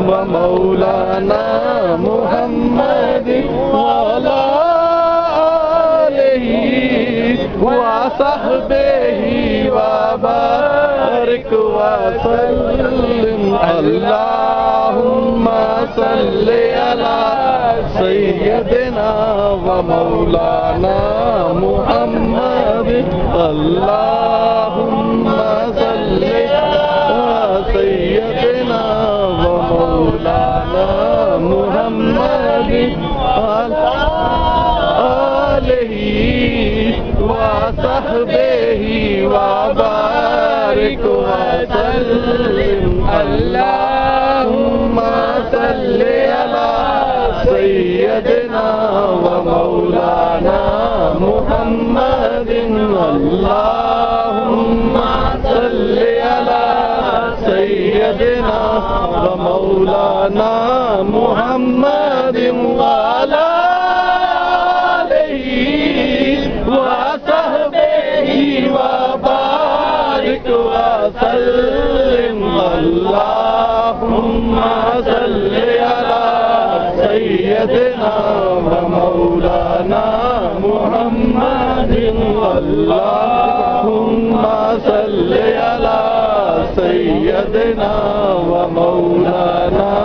ومولانا محمد وعلى آله وصحبه وبارك وسلم اللهم صل على سيدنا ومولانا محمد اللهم صل على سيدنا ومولانا محمد وعلى آله وصحبه وبارك وسلم اللهم صل على سيدنا ومولانا محمد اللهم صل على سيدنا ومولانا محمد وعلى آله وصحبه وبارك وسلم اللهم صل على سيدنا ومولانا محمد اللهم صل على سيدنا ومولانا